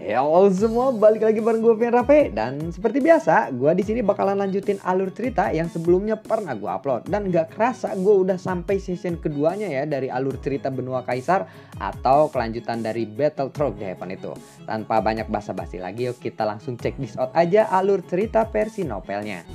Halo semua, balik lagi bareng gue Pian Rape. Dan seperti biasa, gue di sini bakalan lanjutin alur cerita yang sebelumnya pernah gue upload. Dan gak kerasa gue udah sampai season keduanya ya dari alur cerita Benua Kaisar atau kelanjutan dari Battle Trope di Heaven itu. Tanpa banyak basa-basi lagi, yuk kita langsung check this out aja alur cerita versi novelnya.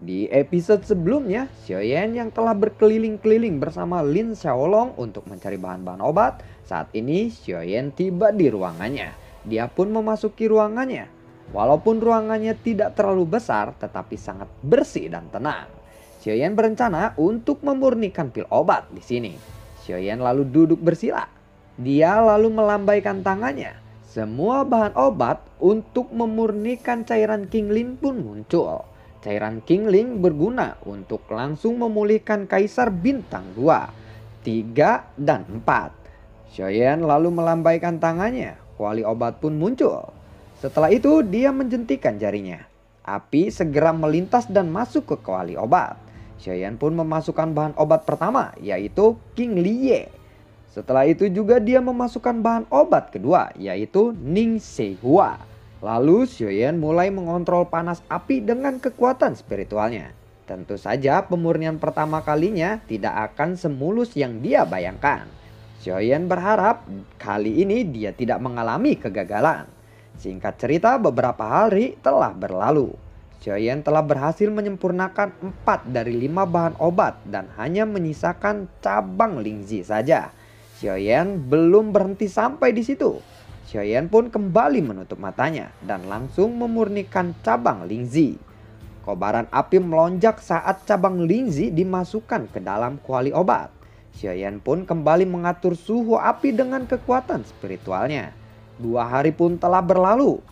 Di episode sebelumnya, Xiaoyan yang telah berkeliling-keliling bersama Lin Xiaolong untuk mencari bahan-bahan obat, saat ini Xiaoyan tiba di ruangannya. Dia pun memasuki ruangannya. Walaupun ruangannya tidak terlalu besar, tetapi sangat bersih dan tenang. Xiaoyan berencana untuk memurnikan pil obat di sini. Xiaoyan lalu duduk bersila. Dia lalu melambaikan tangannya. Semua bahan obat untuk memurnikan cairan Qingling pun muncul. Cairan Qingling berguna untuk langsung memulihkan Kaisar Bintang 2, 3, dan 4. Xiaoyan lalu melambaikan tangannya, kuali obat pun muncul. Setelah itu dia menjentikan jarinya. Api segera melintas dan masuk ke kuali obat. Xiaoyan pun memasukkan bahan obat pertama, yaitu Qingliye. Setelah itu juga dia memasukkan bahan obat kedua, yaitu Ning Seihua. Lalu Xiaoyan mulai mengontrol panas api dengan kekuatan spiritualnya. Tentu saja pemurnian pertama kalinya tidak akan semulus yang dia bayangkan. Xiaoyan berharap kali ini dia tidak mengalami kegagalan. Singkat cerita, beberapa hari telah berlalu. Xiaoyan telah berhasil menyempurnakan 4 dari 5 bahan obat dan hanya menyisakan cabang Lingzi saja. Xiaoyan belum berhenti sampai di situ. Xiaoyan pun kembali menutup matanya dan langsung memurnikan cabang Lingzi. Kobaran api melonjak saat cabang Lingzi dimasukkan ke dalam kuali obat. Xiaoyan pun kembali mengatur suhu api dengan kekuatan spiritualnya. 2 hari pun telah berlalu.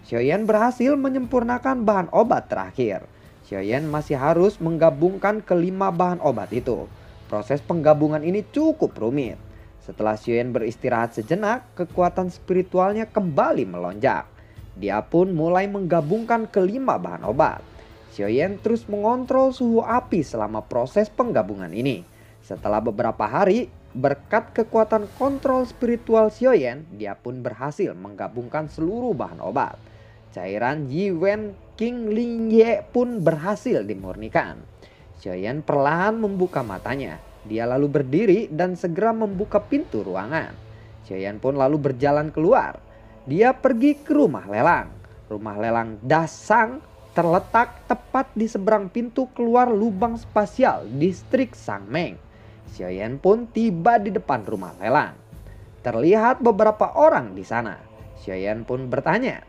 Xiaoyan berhasil menyempurnakan bahan obat terakhir. Xiaoyan masih harus menggabungkan kelima bahan obat itu. Proses penggabungan ini cukup rumit. Setelah Xiaoyan beristirahat sejenak, kekuatan spiritualnya kembali melonjak. Dia pun mulai menggabungkan kelima bahan obat. Xiaoyan terus mengontrol suhu api selama proses penggabungan ini. Setelah beberapa hari, berkat kekuatan kontrol spiritual Xiaoyan, dia pun berhasil menggabungkan seluruh bahan obat. Cairan Yiwen Qingliye pun berhasil dimurnikan. Xiaoyan perlahan membuka matanya. Dia lalu berdiri dan segera membuka pintu ruangan. Xiaoyan pun lalu berjalan keluar. Dia pergi ke rumah lelang. Rumah lelang Dasang terletak tepat di seberang pintu keluar lubang spasial distrik Sangmeng. Xiaoyan pun tiba di depan rumah lelang. Terlihat beberapa orang di sana. Xiaoyan pun bertanya,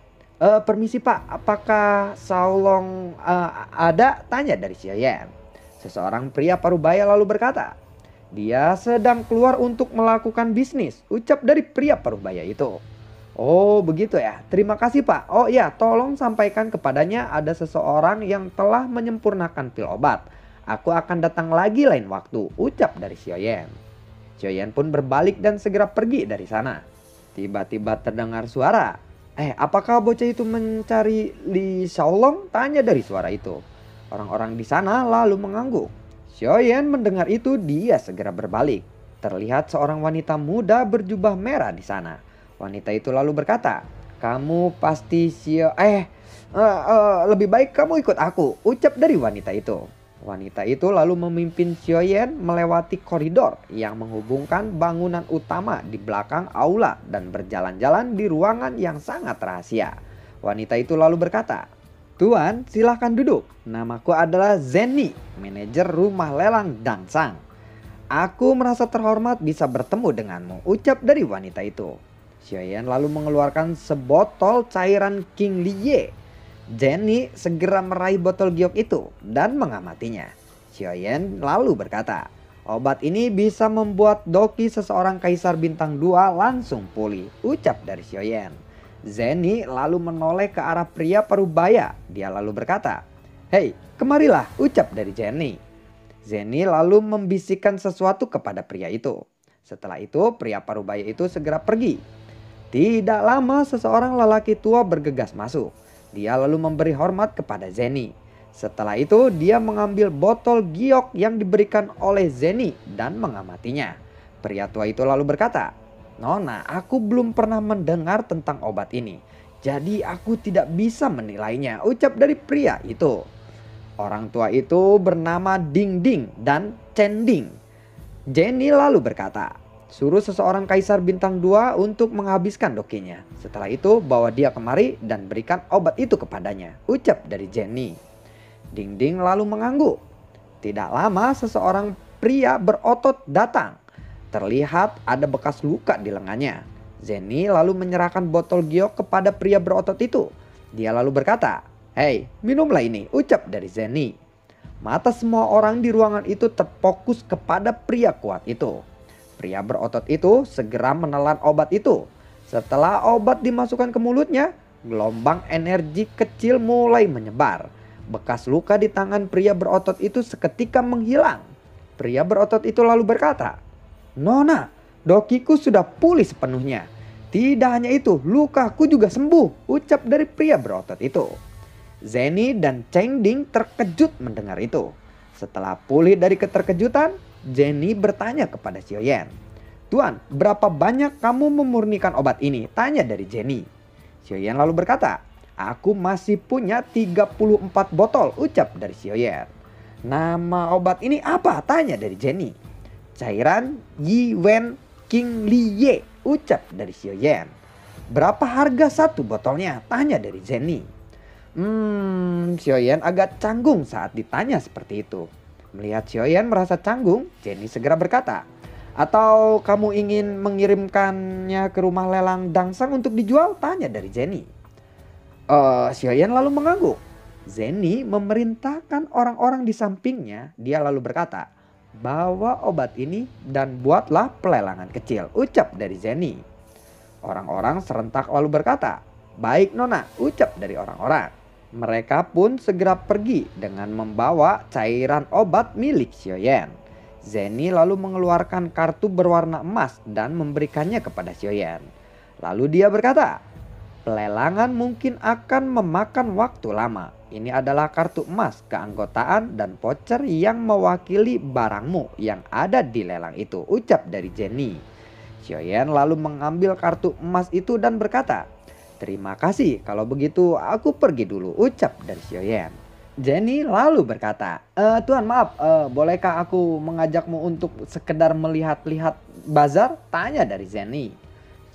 "Permisi Pak, apakah Xiaolong ada?" Tanya dari Xiaoyan. Seseorang pria parubaya lalu berkata, "Dia sedang keluar untuk melakukan bisnis," ucap dari pria parubaya itu. "Oh begitu ya, terima kasih Pak. Oh iya, tolong sampaikan kepadanya ada seseorang yang telah menyempurnakan pil obat. Aku akan datang lagi lain waktu," ucap dari Xiaoyan. Xiaoyan pun berbalik dan segera pergi dari sana. Tiba-tiba terdengar suara. Apakah bocah itu mencari Li Xiaolong?" Tanya dari suara itu. Orang-orang di sana lalu mengangguk. Xiaoyan mendengar itu, dia segera berbalik. Terlihat seorang wanita muda berjubah merah di sana. Wanita itu lalu berkata, "Kamu pasti lebih baik kamu ikut aku," ucap dari wanita itu. Wanita itu lalu memimpin Xiaoyan melewati koridor yang menghubungkan bangunan utama di belakang aula dan berjalan-jalan di ruangan yang sangat rahasia. Wanita itu lalu berkata, "Tuan, silahkan duduk. Namaku adalah Zenny, manajer rumah lelang Dangsang. Aku merasa terhormat bisa bertemu denganmu," ucap dari wanita itu. Xiaoyan lalu mengeluarkan sebotol cairan Qingliye. Zenny segera meraih botol giok itu dan mengamatinya. Xiaoyan lalu berkata, "Obat ini bisa membuat doki seseorang Kaisar Bintang 2 langsung pulih," ucap dari Xiaoyan. Zenny lalu menoleh ke arah pria parubaya. Dia lalu berkata, "Hei, kemarilah," ucap dari Zenny. Zenny lalu membisikkan sesuatu kepada pria itu. Setelah itu pria parubaya itu segera pergi. Tidak lama seseorang lelaki tua bergegas masuk. Dia lalu memberi hormat kepada Zenny. Setelah itu dia mengambil botol giok yang diberikan oleh Zeni dan mengamatinya. Pria tua itu lalu berkata, "Nona, aku belum pernah mendengar tentang obat ini. Jadi aku tidak bisa menilainya," ucap dari pria itu. Orang tua itu bernama Ding Ding dan Cending. Jenny lalu berkata, "Suruh seseorang kaisar bintang 2 untuk menghabiskan dokinya. Setelah itu bawa dia kemari dan berikan obat itu kepadanya," ucap dari Jenny. Ding Ding lalu mengangguk. Tidak lama seseorang pria berotot datang. Terlihat ada bekas luka di lengannya. Jenny lalu menyerahkan botol giok kepada pria berotot itu. Dia lalu berkata, "Hei, minumlah ini," ucap dari Jenny. Mata semua orang di ruangan itu terfokus kepada pria kuat itu. Pria berotot itu segera menelan obat itu. Setelah obat dimasukkan ke mulutnya, gelombang energi kecil mulai menyebar. Bekas luka di tangan pria berotot itu seketika menghilang. Pria berotot itu lalu berkata, "Nona, dokiku sudah pulih sepenuhnya. Tidak hanya itu, lukaku juga sembuh," ucap dari pria berotot itu. Zeni dan Cheng Ding terkejut mendengar itu. Setelah pulih dari keterkejutan, Jenny bertanya kepada Xiaoyan, "Tuan, berapa banyak kamu memurnikan obat ini?" tanya dari Jenny. Xiaoyan lalu berkata, "Aku masih punya 34 botol," ucap dari Xiaoyan. "Nama obat ini apa?" tanya dari Jenny. "Cairan Yi Wen King Liye," ucap dari Xiaoyan. "Berapa harga satu botolnya?" tanya dari Jenny. Xiaoyan agak canggung saat ditanya seperti itu. Melihat Xiaoyan merasa canggung, Jenny segera berkata, "Atau kamu ingin mengirimkannya ke rumah lelang Dangsang untuk dijual?" tanya dari Jenny. Xiaoyan lalu mengangguk. Jenny memerintahkan orang-orang di sampingnya. Dia lalu berkata, "Bawa obat ini dan buatlah pelelangan kecil," ucap dari Jenny. Orang-orang serentak lalu berkata, "Baik Nona," ucap dari orang-orang. Mereka pun segera pergi dengan membawa cairan obat milik Xiaoyan. Zeni lalu mengeluarkan kartu berwarna emas dan memberikannya kepada Xiaoyan. Lalu dia berkata, "Pelelangan mungkin akan memakan waktu lama. Ini adalah kartu emas keanggotaan dan voucher yang mewakili barangmu yang ada di lelang itu," ucap dari Jenny. Xiaoyan lalu mengambil kartu emas itu dan berkata, "Terima kasih, kalau begitu aku pergi dulu," ucap dari Xiaoyan. Jenny lalu berkata, "Tuan maaf, bolehkah aku mengajakmu untuk sekedar melihat-lihat bazar?" tanya dari Jenny.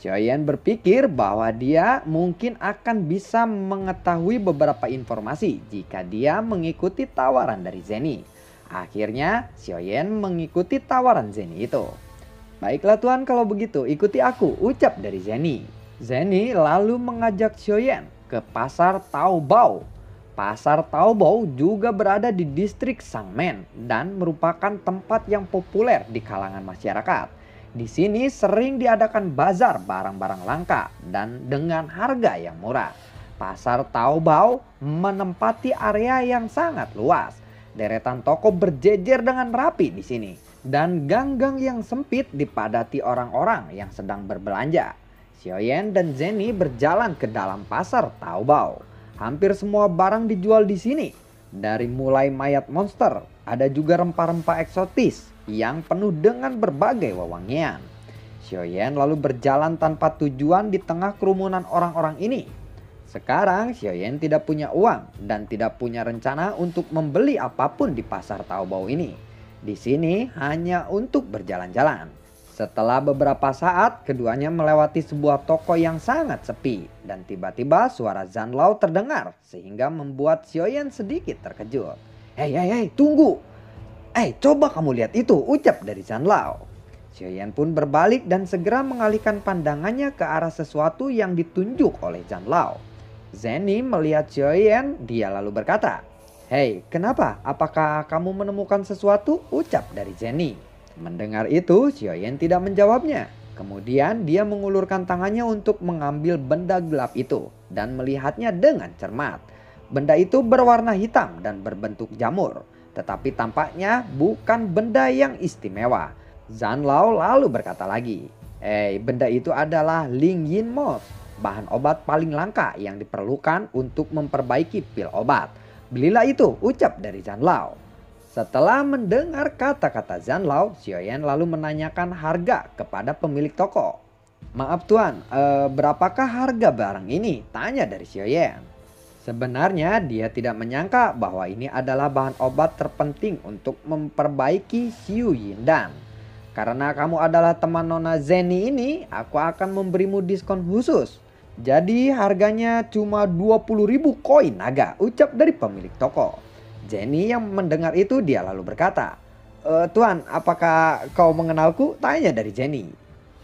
Xiaoyan berpikir bahwa dia mungkin akan bisa mengetahui beberapa informasi jika dia mengikuti tawaran dari Jenny. Akhirnya Xiaoyan mengikuti tawaran Jenny itu. "Baiklah Tuan, kalau begitu ikuti aku," ucap dari Jenny. Jenny lalu mengajak Xiaoyan ke pasar Taobao. Pasar Taobao juga berada di distrik Sangmen dan merupakan tempat yang populer di kalangan masyarakat. Di sini sering diadakan bazar barang-barang langka dan dengan harga yang murah. Pasar Taobao menempati area yang sangat luas. Deretan toko berjejer dengan rapi di sini dan gang-gang yang sempit dipadati orang-orang yang sedang berbelanja. Xiaoyan dan Jenny berjalan ke dalam pasar Taobao. Hampir semua barang dijual di sini. Dari mulai mayat monster, ada juga rempah-rempah eksotis yang penuh dengan berbagai wewangian. Xiaoyan lalu berjalan tanpa tujuan di tengah kerumunan orang-orang ini. Sekarang Xiaoyan tidak punya uang dan tidak punya rencana untuk membeli apapun di pasar Taobao ini. Di sini hanya untuk berjalan-jalan. Setelah beberapa saat, keduanya melewati sebuah toko yang sangat sepi. Dan tiba-tiba suara Zanlao terdengar sehingga membuat Xiaoyan sedikit terkejut. Hei, tunggu! Coba kamu lihat itu," ucap dari Zanlao. Xiaoyan pun berbalik dan segera mengalihkan pandangannya ke arah sesuatu yang ditunjuk oleh Zanlao. Zeni melihat Xiaoyan, dia lalu berkata, "Hei, kenapa? Apakah kamu menemukan sesuatu?" ucap dari Zeni. Mendengar itu, Xiaoyan tidak menjawabnya. Kemudian dia mengulurkan tangannya untuk mengambil benda gelap itu dan melihatnya dengan cermat. Benda itu berwarna hitam dan berbentuk jamur, tetapi tampaknya bukan benda yang istimewa. Zanlao lalu berkata lagi, benda itu adalah Ling Yin Moss, bahan obat paling langka yang diperlukan untuk memperbaiki pil obat. Belilah itu, ucap dari Zanlao. Setelah mendengar kata-kata Zanlao, Xiaoyan lalu menanyakan harga kepada pemilik toko. Maaf tuan, berapakah harga barang ini? Tanya dari Xiaoyan. Sebenarnya dia tidak menyangka bahwa ini adalah bahan obat terpenting untuk memperbaiki Xiu Yindan. Karena kamu adalah teman Nona Zeni ini, aku akan memberimu diskon khusus. Jadi harganya cuma 20.000 koin naga, ucap dari pemilik toko. Jenny yang mendengar itu dia lalu berkata, Tuan, apakah kau mengenalku? Tanya dari Jenny.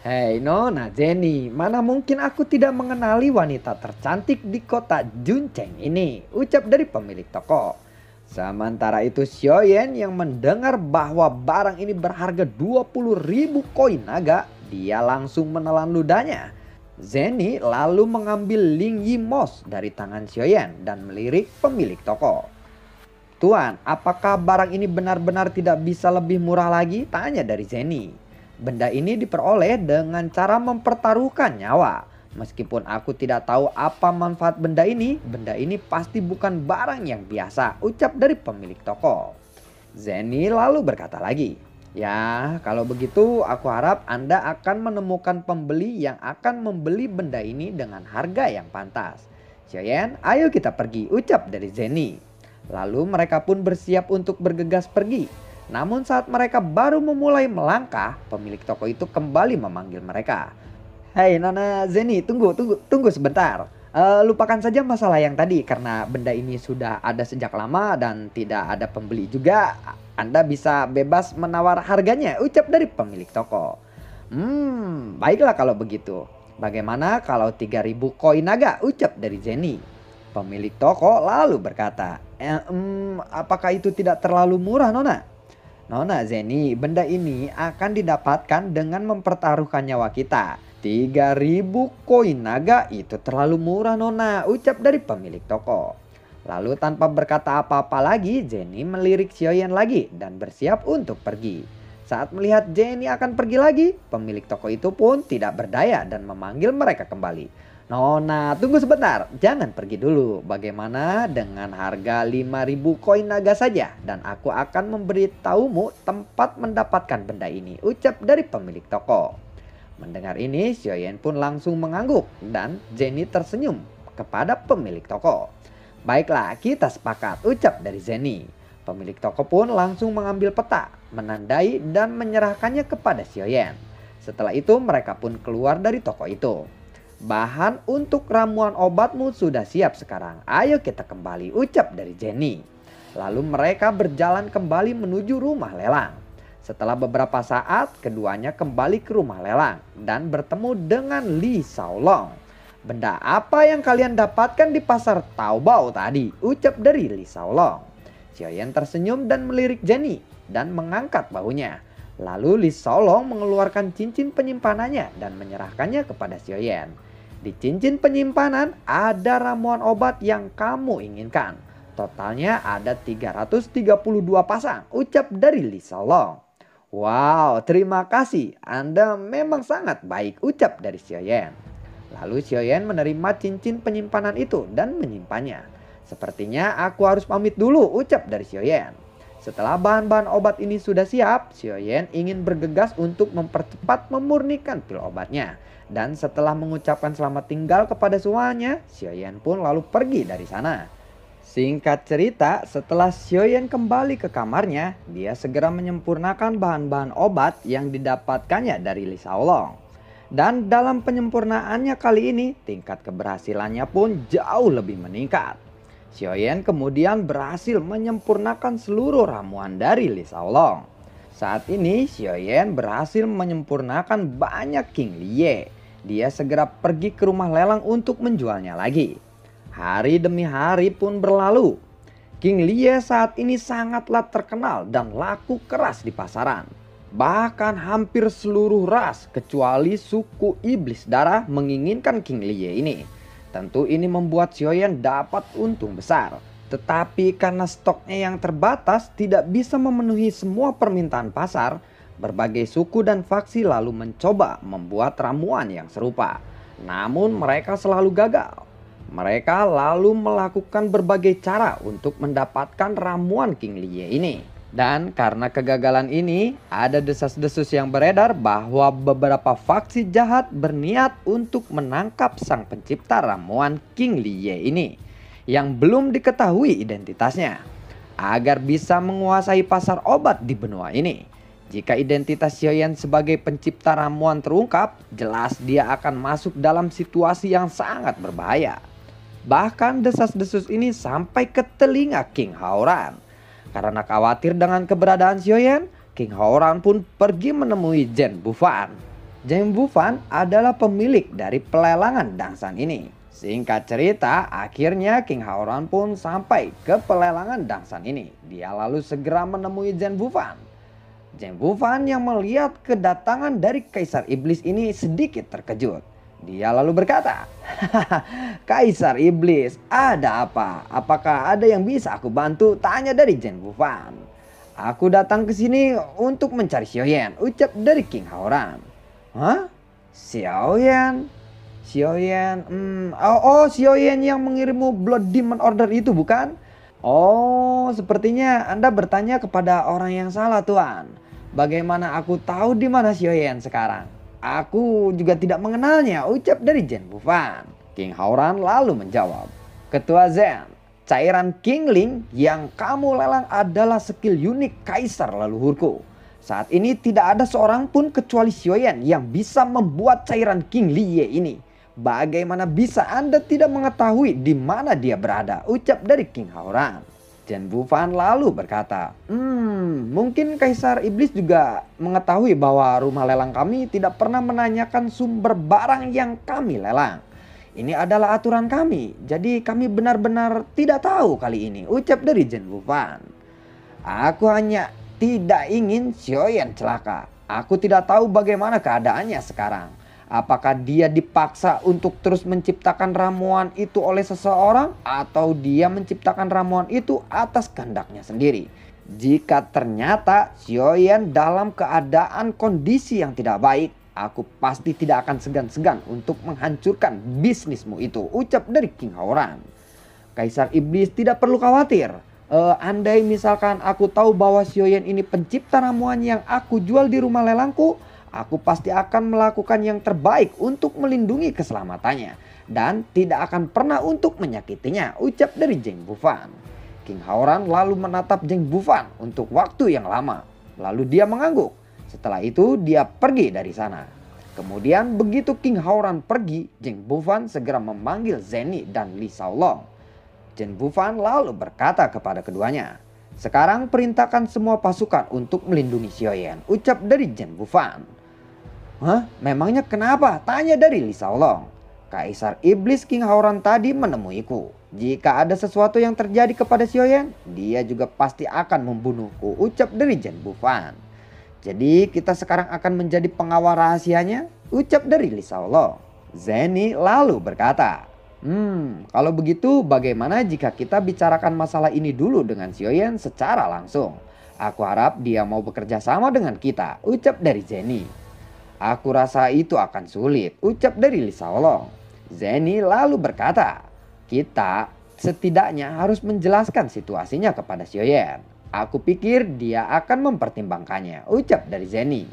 Hei Nona Jenny, mana mungkin aku tidak mengenali wanita tercantik di kota Juncheng ini, ucap dari pemilik toko. Sementara itu Xiaoyan yang mendengar bahwa barang ini berharga 20.000 koin naga, dia langsung menelan ludahnya. Jenny lalu mengambil Ling Yimos dari tangan Xiaoyan dan melirik pemilik toko. Tuan, apakah barang ini benar-benar tidak bisa lebih murah lagi? Tanya dari Jenny. Benda ini diperoleh dengan cara mempertaruhkan nyawa. Meskipun aku tidak tahu apa manfaat benda ini pasti bukan barang yang biasa, ucap dari pemilik toko. Jenny lalu berkata lagi, ya kalau begitu aku harap Anda akan menemukan pembeli yang akan membeli benda ini dengan harga yang pantas. Xiaoyan, ayo kita pergi, ucap dari Jenny. Lalu mereka pun bersiap untuk bergegas pergi. Namun saat mereka baru memulai melangkah, pemilik toko itu kembali memanggil mereka. Hei Nona Zeni, tunggu sebentar. Lupakan saja masalah yang tadi karena benda ini sudah ada sejak lama dan tidak ada pembeli juga. Anda bisa bebas menawar harganya, ucap dari pemilik toko. Baiklah kalau begitu. Bagaimana kalau 3.000 koin naga, ucap dari Jenny. Pemilik toko lalu berkata, apakah itu tidak terlalu murah Nona? Nona Zeni, benda ini akan didapatkan dengan mempertaruhkan nyawa kita. 3.000 koin naga itu terlalu murah Nona, ucap dari pemilik toko. Lalu tanpa berkata apa-apa lagi, Jenny melirik Xiaoyan lagi dan bersiap untuk pergi. Saat melihat Jenny akan pergi lagi, pemilik toko itu pun tidak berdaya dan memanggil mereka kembali. Nona, tunggu sebentar, jangan pergi dulu. Bagaimana dengan harga 5.000 koin naga saja dan aku akan memberitahumu tempat mendapatkan benda ini, ucap dari pemilik toko. Mendengar ini, Xiaoyan pun langsung mengangguk dan Jenny tersenyum kepada pemilik toko. Baiklah, kita sepakat, ucap dari Jenny. Pemilik toko pun langsung mengambil peta, menandai dan menyerahkannya kepada Xiaoyan. Setelah itu mereka pun keluar dari toko itu. Bahan untuk ramuan obatmu sudah siap sekarang. Ayo kita kembali, ucap dari Jenny. Lalu mereka berjalan kembali menuju rumah lelang. Setelah beberapa saat, keduanya kembali ke rumah lelang dan bertemu dengan Li Shaolong. Benda apa yang kalian dapatkan di pasar Taobao tadi? Ucap dari Li Shaolong. Xiaoyan tersenyum dan melirik Jenny dan mengangkat bahunya. Lalu Li Shaolong mengeluarkan cincin penyimpanannya dan menyerahkannya kepada Xiaoyan. Di cincin penyimpanan ada ramuan obat yang kamu inginkan. Totalnya ada 332 pasang, ucap dari Li Shaolong. Wow, terima kasih. Anda memang sangat baik, ucap dari Xiaoyan. Lalu Xiaoyan menerima cincin penyimpanan itu dan menyimpannya. Sepertinya aku harus pamit dulu, ucap dari Xiaoyan. Setelah bahan-bahan obat ini sudah siap, Xiaoyan ingin bergegas untuk mempercepat memurnikan pil obatnya. Dan setelah mengucapkan selamat tinggal kepada semuanya, Xiaoyan pun lalu pergi dari sana. Singkat cerita, setelah Xiaoyan kembali ke kamarnya, dia segera menyempurnakan bahan-bahan obat yang didapatkannya dari Li Shaolong. Dan dalam penyempurnaannya kali ini, tingkat keberhasilannya pun jauh lebih meningkat. Xiaoyan kemudian berhasil menyempurnakan seluruh ramuan dari Li Shaolong. Saat ini Xiaoyan berhasil menyempurnakan banyak King Liye. Dia segera pergi ke rumah lelang untuk menjualnya lagi. Hari demi hari pun berlalu. King Liye saat ini sangatlah terkenal dan laku keras di pasaran. Bahkan hampir seluruh ras kecuali suku iblis darah menginginkan King Liye ini. Tentu ini membuat Xiaoyan dapat untung besar. Tetapi karena stoknya yang terbatas tidak bisa memenuhi semua permintaan pasar, berbagai suku dan faksi lalu mencoba membuat ramuan yang serupa. Namun mereka selalu gagal. Mereka lalu melakukan berbagai cara untuk mendapatkan ramuan King Liye ini. Dan karena kegagalan ini, ada desas-desus yang beredar bahwa beberapa faksi jahat berniat untuk menangkap sang pencipta ramuan King Liye ini yang belum diketahui identitasnya, agar bisa menguasai pasar obat di benua ini. Jika identitas Xiaoyan sebagai pencipta ramuan terungkap, jelas dia akan masuk dalam situasi yang sangat berbahaya. Bahkan desas-desus ini sampai ke telinga King Haoran. Karena khawatir dengan keberadaan Xiaoyan, King Haoran pun pergi menemui Zhen Bufan. Zhen Bufan adalah pemilik dari pelelangan Dangsan ini. Singkat cerita, akhirnya King Haoran pun sampai ke pelelangan Dangsan ini. Dia lalu segera menemui Zhen Bufan. Zhen Bufan yang melihat kedatangan dari Kaisar Iblis ini sedikit terkejut. Dia lalu berkata, "Kaisar Iblis, ada apa? Apakah ada yang bisa aku bantu?" Tanya dari Zhen Bufan. "Aku datang ke sini untuk mencari Xiaoyan," ucap dari King Haoran. "Hah? Xiaoyan? Xiaoyan? Xiaoyan yang mengirimmu Blood Demon Order itu bukan? Oh, sepertinya Anda bertanya kepada orang yang salah, Tuan. Bagaimana aku tahu di mana Xiaoyan sekarang? Aku juga tidak mengenalnya," ucap dari Zhen Bufan. King Haoran lalu menjawab, "Ketua Zhen, cairan Kingling yang kamu lelang adalah skill unik Kaisar leluhurku. Saat ini tidak ada seorang pun kecuali Xiaoyan yang bisa membuat cairan King Liye ini. Bagaimana bisa Anda tidak mengetahui di mana dia berada?" ucap dari King Haoran. Zhen Bufan lalu berkata, "Mungkin Kaisar Iblis juga mengetahui bahwa rumah lelang kami tidak pernah menanyakan sumber barang yang kami lelang. Ini adalah aturan kami, jadi kami benar-benar tidak tahu kali ini," ucap dari Zhen Bufan. "Aku hanya tidak ingin Xiaoyan celaka. Aku tidak tahu bagaimana keadaannya sekarang. Apakah dia dipaksa untuk terus menciptakan ramuan itu oleh seseorang, atau dia menciptakan ramuan itu atas kehendaknya sendiri. Jika ternyata Xiaoyan dalam keadaan kondisi yang tidak baik, aku pasti tidak akan segan-segan untuk menghancurkan bisnismu itu," ucap dari King Haoran. "Kaisar Iblis tidak perlu khawatir. Andai misalkan aku tahu bahwa Xiaoyan ini pencipta ramuan yang aku jual di rumah lelangku, aku pasti akan melakukan yang terbaik untuk melindungi keselamatannya dan tidak akan pernah untuk menyakitinya," ucap dari Zhen Bufan. King Haoran lalu menatap Zhen Bufan untuk waktu yang lama. Lalu dia mengangguk. Setelah itu dia pergi dari sana. Kemudian begitu King Haoran pergi, Zhen Bufan segera memanggil Zeni dan Li Shaolong. Zhen Bufan lalu berkata kepada keduanya, "Sekarang perintahkan semua pasukan untuk melindungi Xiaoyan," ucap dari Zhen Bufan. "Hah? Memangnya kenapa?" tanya dari Li Shaolong. "Kaisar Iblis King Haoran tadi menemuiku. Jika ada sesuatu yang terjadi kepada Xiaoyan, dia juga pasti akan membunuhku," ucap dari Zhen Bufan. "Jadi kita sekarang akan menjadi pengawal rahasianya," ucap dari Li Shaolong. Zeni lalu berkata, "Kalau begitu bagaimana jika kita bicarakan masalah ini dulu dengan Xiaoyan secara langsung? Aku harap dia mau bekerja sama dengan kita," ucap dari Zeni. "Aku rasa itu akan sulit," ucap dari Li Shaolong. Zeni lalu berkata, "Kita setidaknya harus menjelaskan situasinya kepada Xiaoyan. Aku pikir dia akan mempertimbangkannya," ucap dari Zeni.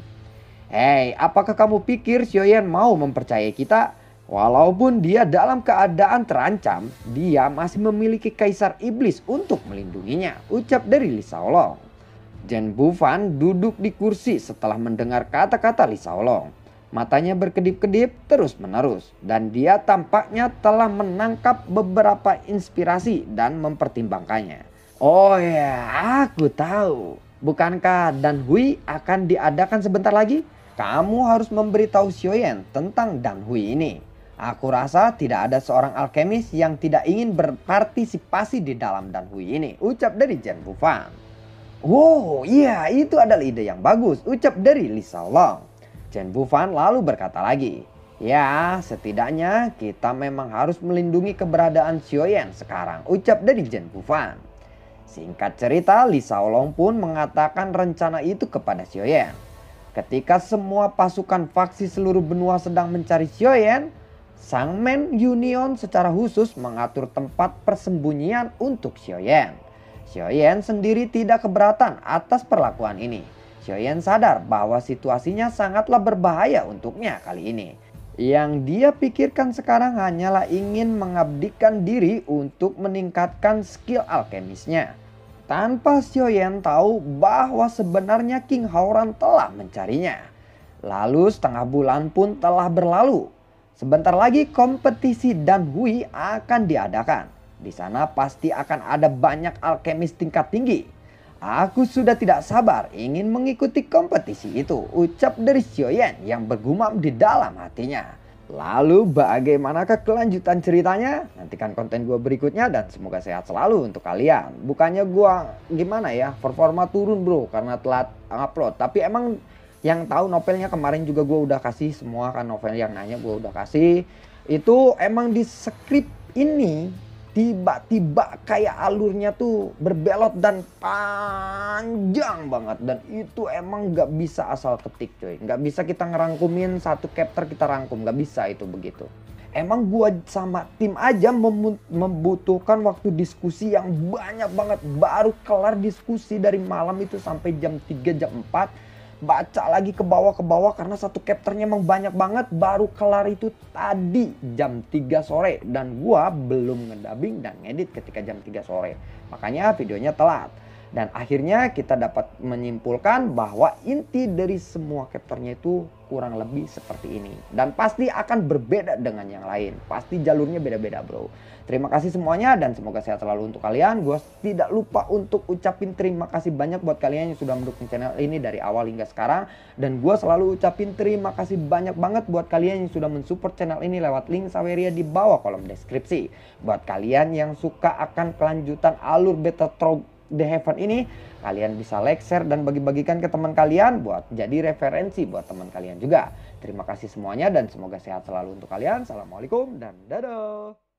"Hei, apakah kamu pikir Xiaoyan mau mempercayai kita? Walaupun dia dalam keadaan terancam, dia masih memiliki Kaisar Iblis untuk melindunginya," ucap dari Li Shaolong. Zhen Bufan duduk di kursi setelah mendengar kata-kata Li Shaolong. Matanya berkedip-kedip terus-menerus dan dia tampaknya telah menangkap beberapa inspirasi dan mempertimbangkannya. "Oh ya, aku tahu. Bukankah Dan Hui akan diadakan sebentar lagi? Kamu harus memberitahu Xiaoyan tentang Dan Hui ini. Aku rasa tidak ada seorang alkemis yang tidak ingin berpartisipasi di dalam Dan Hui ini," ucap dari Zhen Bufan. "Wow, iya, itu adalah ide yang bagus," ucap dari Li Shaolong. Zhen Bufan lalu berkata lagi, "Ya, setidaknya kita memang harus melindungi keberadaan Xiaoyan sekarang," ucap dari Zhen Bufan. Singkat cerita, Li Shaolong pun mengatakan rencana itu kepada Xiaoyan. Ketika semua pasukan faksi seluruh benua sedang mencari Xiaoyan, Sangmen Union secara khusus mengatur tempat persembunyian untuk Xiaoyan. Xiaoyan sendiri tidak keberatan atas perlakuan ini. Xiaoyan sadar bahwa situasinya sangatlah berbahaya untuknya kali ini. Yang dia pikirkan sekarang hanyalah ingin mengabdikan diri untuk meningkatkan skill alkemisnya. Tanpa Xiaoyan tahu bahwa sebenarnya King Haoran telah mencarinya. Lalu setengah bulan pun telah berlalu. Sebentar lagi kompetisi Dan Hui akan diadakan. Di sana pasti akan ada banyak alkemis tingkat tinggi. Aku sudah tidak sabar ingin mengikuti kompetisi itu, ucap dari Xiaoyan yang bergumam di dalam hatinya. Lalu bagaimanakah kelanjutan ceritanya? Nantikan konten gue berikutnya dan semoga sehat selalu untuk kalian. Bukannya gue gimana ya, performa turun bro karena telat upload. Tapi emang yang tahu novelnya kemarin juga gue udah kasih semua kan, novel yang nanya gue udah kasih. Itu emang di skrip ini tiba-tiba kayak alurnya tuh berbelot dan panjang banget. Dan itu emang gak bisa asal ketik coy. Gak bisa kita ngerangkumin satu chapter kita rangkum, gak bisa itu begitu. Emang gua sama tim aja membutuhkan waktu diskusi yang banyak banget. Baru kelar diskusi dari malam itu sampai jam 3 jam 4. Baca lagi ke bawah karena satu chapternya emang banyak banget. Baru kelar itu tadi jam 3 sore. Dan gua belum ngedabing dan ngedit ketika jam 3 sore. Makanya videonya telat. Dan akhirnya kita dapat menyimpulkan bahwa inti dari semua chapternya itu kurang lebih seperti ini. Dan pasti akan berbeda dengan yang lain. Pasti jalurnya beda-beda bro. Terima kasih semuanya dan semoga sehat selalu untuk kalian. Gue tidak lupa untuk ucapin terima kasih banyak buat kalian yang sudah mendukung channel ini dari awal hingga sekarang. Dan gue selalu ucapin terima kasih banyak banget buat kalian yang sudah mensupport channel ini lewat link Saweria di bawah kolom deskripsi. Buat kalian yang suka akan kelanjutan alur Battle Through The Heaven ini, kalian bisa like, share, dan bagi-bagikan ke teman kalian buat jadi referensi buat teman kalian juga. Terima kasih semuanya dan semoga sehat selalu untuk kalian. Assalamualaikum dan dadah.